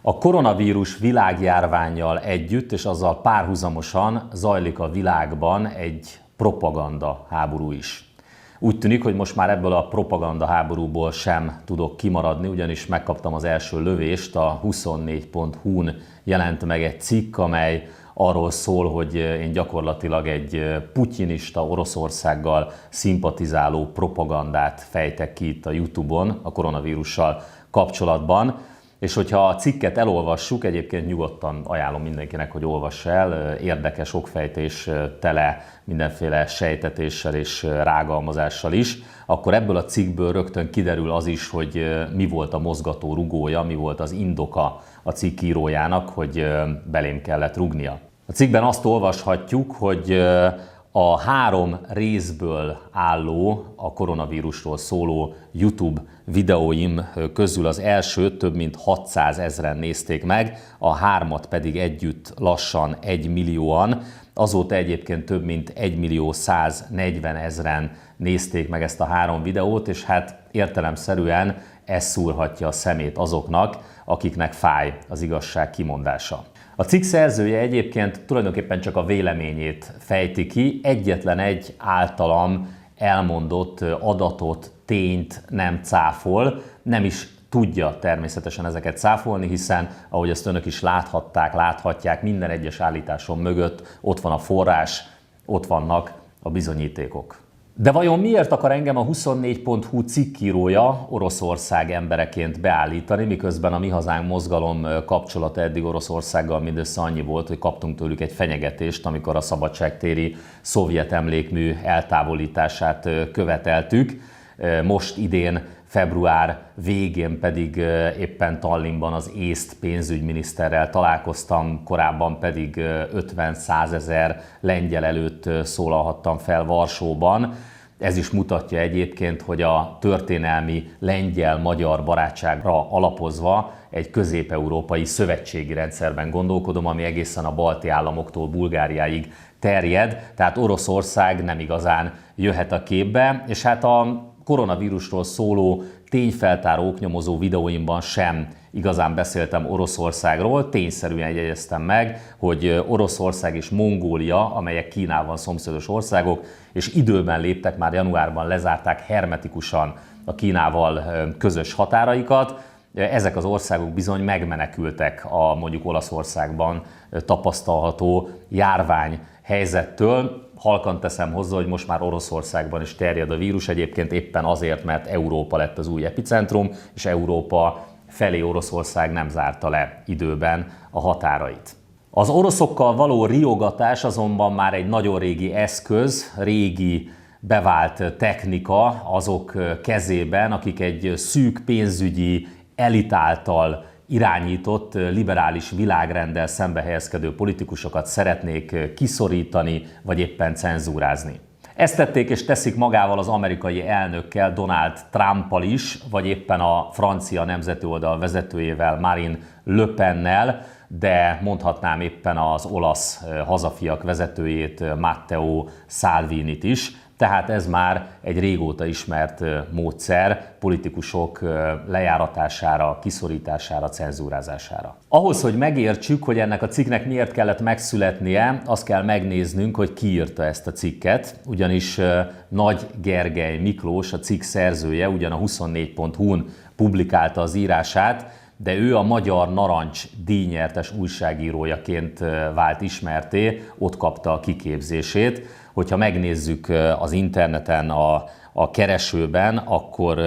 A koronavírus világjárvánnyal együtt és azzal párhuzamosan zajlik a világban egy propaganda háború is. Úgy tűnik, hogy most már ebből a propaganda háborúból sem tudok kimaradni, ugyanis megkaptam az első lövést, a 24.hu-n jelent meg egy cikk, amely arról szól, hogy én gyakorlatilag egy putyinista, Oroszországgal szimpatizáló propagandát fejtek ki itt a YouTube-on a koronavírussal kapcsolatban. És hogyha a cikket elolvassuk, egyébként nyugodtan ajánlom mindenkinek, hogy olvassa el, érdekes okfejtés tele mindenféle sejtetéssel és rágalmazással is, akkor ebből a cikkből rögtön kiderül az is, hogy mi volt a mozgató rugója, mi volt az indoka a cikk írójának, hogy belém kellett rugnia. A cikkben azt olvashatjuk, hogy a 3 részből álló, a koronavírusról szóló YouTube videóim közül az első több mint 600 000-en nézték meg, a 3-at pedig együtt lassan 1 millióan. Azóta egyébként több mint 1.140.000-en nézték meg ezt a 3 videót, és hát értelemszerűen ez szúrhatja a szemét azoknak, akiknek fáj az igazság kimondása. A cikk szerzője egyébként tulajdonképpen csak a véleményét fejti ki, egyetlen egy általam elmondott adatot, tényt nem cáfol, nem is tudja természetesen ezeket cáfolni, hiszen ahogy ezt önök is láthatják, minden egyes állításom mögött ott van a forrás, ott vannak a bizonyítékok. De vajon miért akar engem a 24.hu cikkírója Oroszország embereként beállítani, miközben a Mi Hazánk mozgalom kapcsolata eddig Oroszországgal mindössze annyi volt, hogy kaptunk tőlük egy fenyegetést, amikor a szabadságtéri szovjet emlékmű eltávolítását követeltük. Most idén február végén pedig éppen Tallinnban az észt pénzügyminiszterrel találkoztam, korábban pedig 50-100 ezer lengyel előtt szólalhattam fel Varsóban. Ez is mutatja egyébként, hogy a történelmi lengyel-magyar barátságra alapozva egy közép-európai szövetségi rendszerben gondolkodom, ami egészen a balti államoktól Bulgáriáig terjed, tehát Oroszország nem igazán jöhet a képbe, és hát a koronavírusról szóló tényfeltáró oknyomozó videóimban sem igazán beszéltem Oroszországról, tényszerűen jegyeztem meg, hogy Oroszország és Mongólia, amelyek Kínával szomszédos országok, és időben léptek, már januárban lezárták hermetikusan a Kínával közös határaikat. Ezek az országok bizony megmenekültek a mondjuk Olaszországban tapasztalható járvány helyzettől. Halkan teszem hozzá, hogy most már Oroszországban is terjed a vírus, egyébként éppen azért, mert Európa lett az új epicentrum, és Európa felé Oroszország nem zárta le időben a határait. Az oroszokkal való riogatás azonban már egy nagyon régi eszköz, régi bevált technika azok kezében, akik egy szűk pénzügyi elit által irányított liberális világrenddel szembehelyezkedő politikusokat szeretnék kiszorítani, vagy éppen cenzúrázni. Ezt tették és teszik magával az amerikai elnökkel, Donald Trumpal is, vagy éppen a francia nemzeti oldal vezetőjével, Marine Le Pennel, de mondhatnám éppen az olasz hazafiak vezetőjét, Matteo Salvinit is. Tehát ez már egy régóta ismert módszer politikusok lejáratására, kiszorítására, cenzúrázására. Ahhoz, hogy megértsük, hogy ennek a cikknek miért kellett megszületnie, azt kell megnéznünk, hogy ki írta ezt a cikket, ugyanis Nagy Gergely Miklós, a cikk szerzője, ugyan a 24.hu-n publikálta az írását, de ő a Magyar Narancs díjnyertes újságírójaként vált ismertté, ott kapta a kiképzését. Hogyha megnézzük az interneten, a keresőben, akkor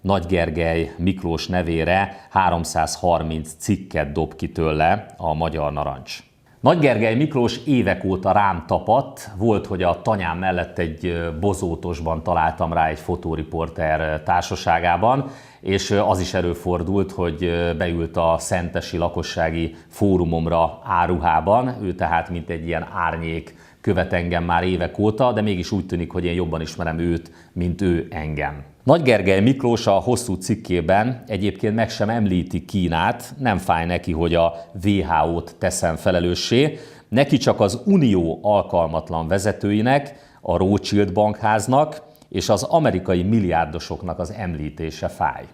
Nagy Gergely Miklós nevére 330 cikket dob ki tőle a Magyar Narancs. Nagy Gergely Miklós évek óta rám tapadt, volt, hogy a tanyám mellett egy bozótosban találtam rá egy fotóriporter társaságában, és az is előfordult, hogy beült a szentesi lakossági fórumomra áruhában, ő tehát mint egy ilyen árnyék követ engem már évek óta, de mégis úgy tűnik, hogy én jobban ismerem őt, mint ő engem. Nagy Gergely Miklós a hosszú cikkében egyébként meg sem említi Kínát, nem fáj neki, hogy a WHO-t teszem felelőssé, neki csak az Unió alkalmatlan vezetőinek, a Rothschild bankháznak és az amerikai milliárdosoknak az említése fáj.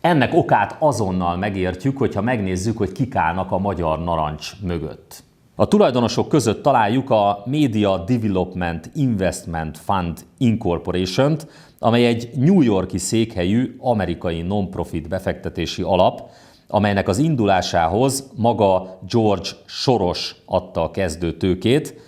Ennek okát azonnal megértjük, hogyha megnézzük, hogy kik állnak a magyar narancs mögött. A tulajdonosok között találjuk a Media Development Investment Fund Incorporation-t, amely egy New York-i székhelyű amerikai non-profit befektetési alap, amelynek az indulásához maga George Soros adta a kezdő tőkét.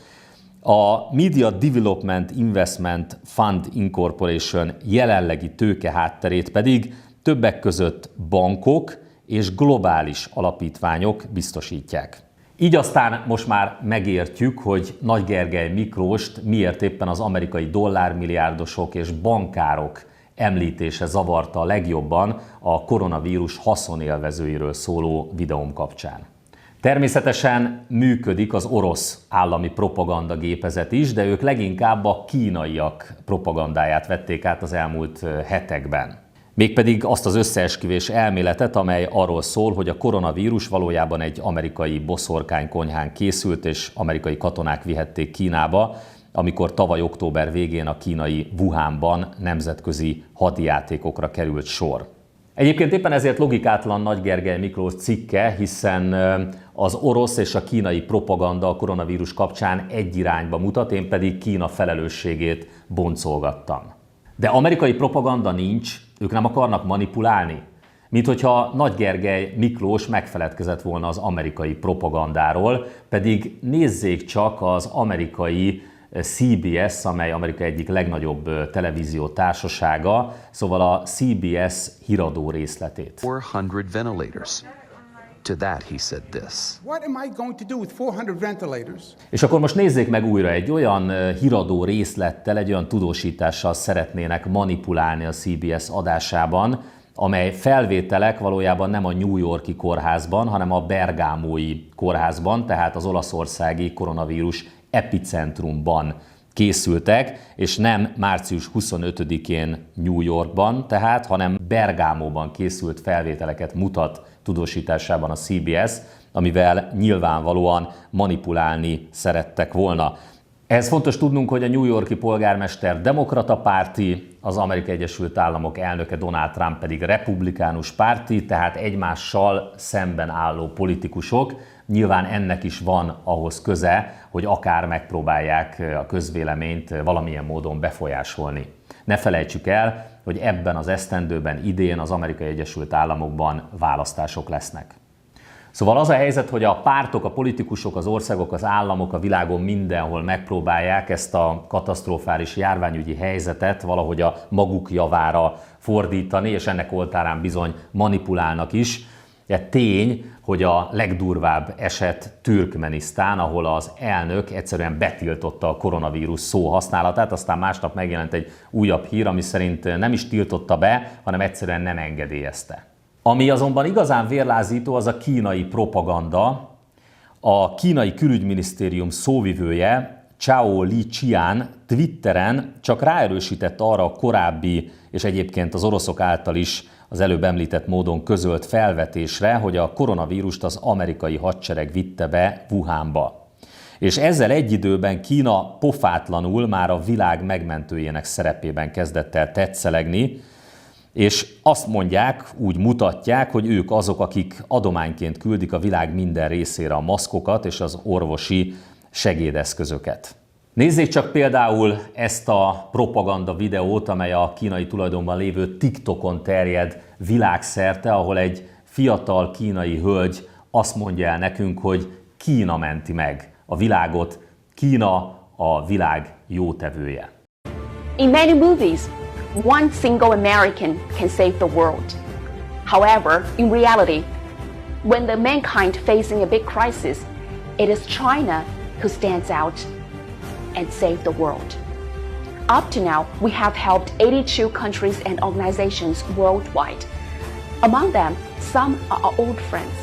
A Media Development Investment Fund Incorporation jelenlegi tőke hátterét pedig többek között bankok és globális alapítványok biztosítják. Így aztán most már megértjük, hogy Nagy Gergely Miklóst miért éppen az amerikai dollármilliárdosok és bankárok említése zavarta a legjobban a koronavírus haszonélvezőiről szóló videóm kapcsán. Természetesen működik az orosz állami propagandagépezet is, de ők leginkább a kínaiak propagandáját vették át az elmúlt hetekben. Mégpedig azt az összeesküvés elméletet, amely arról szól, hogy a koronavírus valójában egy amerikai boszorkánykonyhán készült, és amerikai katonák vihették Kínába, amikor tavaly október végén a kínai Wuhanban nemzetközi hadjátékokra került sor. Egyébként éppen ezért logikátlan Nagy Gergely Miklós cikke, hiszen az orosz és a kínai propaganda a koronavírus kapcsán egy irányba mutat, én pedig Kína felelősségét boncolgattam. De amerikai propaganda nincs, ők nem akarnak manipulálni? Mint hogyha Nagy Gergely Miklós megfeledkezett volna az amerikai propagandáról, pedig nézzék csak az amerikai CBS, amely Amerika egyik legnagyobb televízió társasága, szóval a CBS híradó részletét. 400 ventilators. To that he said this. What am I going to do with 400 ventilators? És akkor most nézzék meg újra, egy olyan híradó részlettel, egy olyan tudósítással szeretnének manipulálni a CBS adásában, amely felvételek valójában nem a New York-i kórházban, hanem a bergámói kórházban, tehát az olaszországi koronavírus epicentrumban készültek, és nem március 25-én New Yorkban, tehát, hanem Bergámóban készült felvételeket mutat tudósításában a CBS, amivel nyilvánvalóan manipulálni szerettek volna. Ehhez fontos tudnunk, hogy a New York-i polgármester demokrata párti, az Amerikai Egyesült Államok elnöke Donald Trump pedig republikánus párti, tehát egymással szemben álló politikusok. Nyilván ennek is van ahhoz köze, hogy akár megpróbálják a közvéleményt valamilyen módon befolyásolni. Ne felejtsük el, hogy ebben az esztendőben idén az Amerikai Egyesült Államokban választások lesznek. Szóval az a helyzet, hogy a pártok, a politikusok, az országok, az államok a világon mindenhol megpróbálják ezt a katasztrofális járványügyi helyzetet valahogy a maguk javára fordítani, és ennek oltárán bizony manipulálnak is. Tény, hogy a legdurvább eset Türkmenisztán, ahol az elnök egyszerűen betiltotta a koronavírus szó használatát, aztán másnap megjelent egy újabb hír, ami szerint nem is tiltotta be, hanem egyszerűen nem engedélyezte. Ami azonban igazán vérlázító, az a kínai propaganda. A kínai külügyminisztérium szóvivője, Zhao Lijian Twitteren csak ráerősített arra a korábbi, és egyébként az oroszok által is az előbb említett módon közölt felvetésre, hogy a koronavírust az amerikai hadsereg vitte be Wuhanba. És ezzel egy időben Kína pofátlanul már a világ megmentőjének szerepében kezdett el tetszelegni, és azt mondják, úgy mutatják, hogy ők azok, akik adományként küldik a világ minden részére a maszkokat és az orvosi segédeszközöket. Nézzék csak például ezt a propaganda videót, amely a kínai tulajdonban lévő TikTokon terjed világszerte, ahol egy fiatal kínai hölgy azt mondja el nekünk, hogy Kína menti meg a világot, Kína a világ jótevője. In many movies, one single American can save the world. However, in reality, when the mankind facing a big crisis, it is China who stands out and save the world. Up to now, we have helped 82 countries and organizations worldwide. Among them, some are our old friends,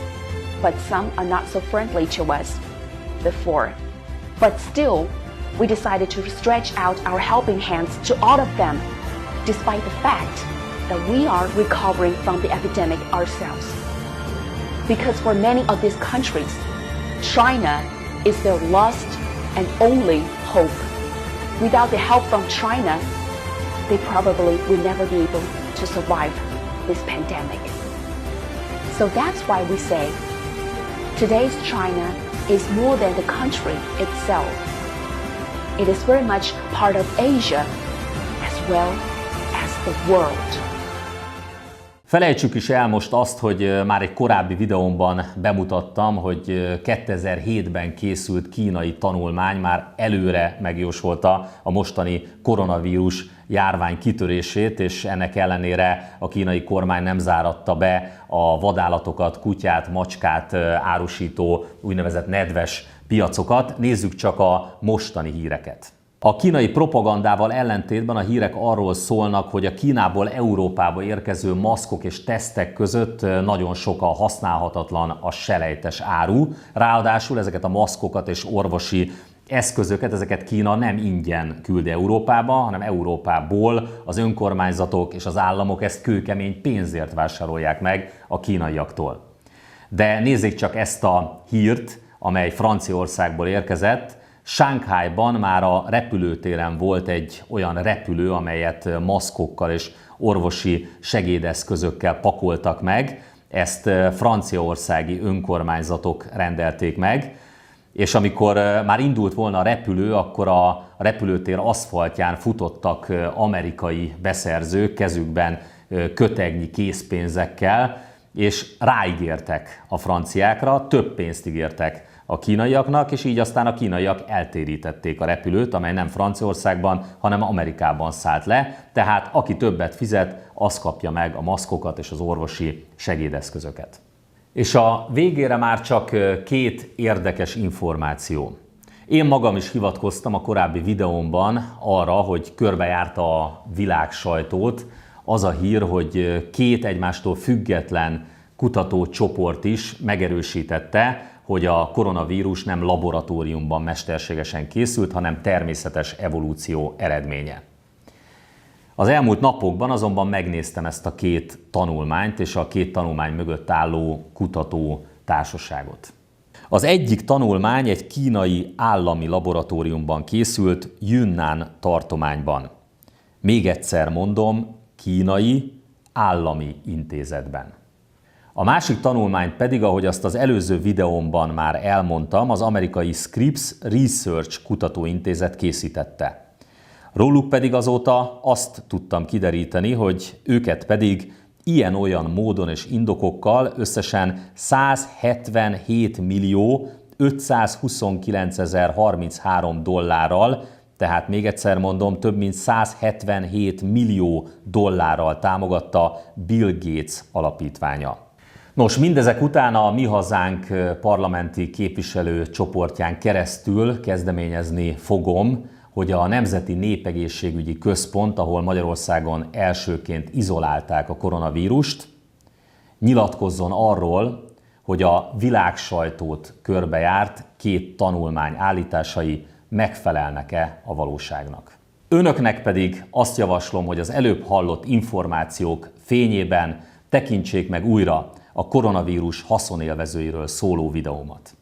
but some are not so friendly to us before. But still, we decided to stretch out our helping hands to all of them, despite the fact that we are recovering from the epidemic ourselves. Because for many of these countries, China is their last and only hope. Without the help from China, they probably will never be able to survive this pandemic. So that's why we say today's China is more than the country itself. It is very much part of Asia as well as the world. Felejtsük is el most azt, hogy már egy korábbi videómban bemutattam, hogy 2007-ben készült kínai tanulmány már előre megjósolta a mostani koronavírus járvány kitörését, és ennek ellenére a kínai kormány nem záratta be a vadállatokat, kutyát, macskát árusító úgynevezett nedves piacokat. Nézzük csak a mostani híreket. A kínai propagandával ellentétben a hírek arról szólnak, hogy a Kínából Európába érkező maszkok és tesztek között nagyon sok a használhatatlan, a selejtes áru. Ráadásul ezeket a maszkokat és orvosi eszközöket, ezeket Kína nem ingyen küld Európába, hanem Európából az önkormányzatok és az államok ezt kőkemény pénzért vásárolják meg a kínaiaktól. De nézzék csak ezt a hírt, amely Franciaországból érkezett. Shanghaiban már a repülőtéren volt egy olyan repülő, amelyet maszkokkal és orvosi segédeszközökkel pakoltak meg. Ezt franciaországi önkormányzatok rendelték meg, és amikor már indult volna a repülő, akkor a repülőtér aszfaltján futottak amerikai beszerzők kezükben kötegnyi készpénzekkel, és ráígértek a franciákra, több pénzt ígértek a kínaiaknak, és így aztán a kínaiak eltérítették a repülőt, amely nem Franciaországban, hanem Amerikában szállt le, tehát aki többet fizet, az kapja meg a maszkokat és az orvosi segédeszközöket. És a végére már csak két érdekes információ. Én magam is hivatkoztam a korábbi videómban arra, hogy körbejárta a világ sajtót az a hír, hogy két egymástól független kutatócsoport is megerősítette, hogy a koronavírus nem laboratóriumban mesterségesen készült, hanem természetes evolúció eredménye. Az elmúlt napokban azonban megnéztem ezt a két tanulmányt és a két tanulmány mögött álló kutató társaságot. Az egyik tanulmány egy kínai állami laboratóriumban készült, Yunnan tartományban. Még egyszer mondom, kínai állami intézetben. A másik tanulmányt pedig, ahogy azt az előző videómban már elmondtam, az amerikai Scripps Research kutatóintézet készítette. Róluk pedig azóta azt tudtam kideríteni, hogy őket pedig ilyen-olyan módon és indokokkal összesen 177.529.033 dollárral, tehát még egyszer mondom, több mint 177 millió dollárral támogatta Bill Gates alapítványa. Nos, mindezek után a Mi Hazánk parlamenti képviselőcsoportján keresztül kezdeményezni fogom, hogy a Nemzeti Népegészségügyi Központ, ahol Magyarországon elsőként izolálták a koronavírust, nyilatkozzon arról, hogy a világsajtót körbejárt két tanulmány állításai megfelelnek-e a valóságnak. Önöknek pedig azt javaslom, hogy az előbb hallott információk fényében tekintsék meg újra a koronavírus haszonélvezőiről szóló videómat.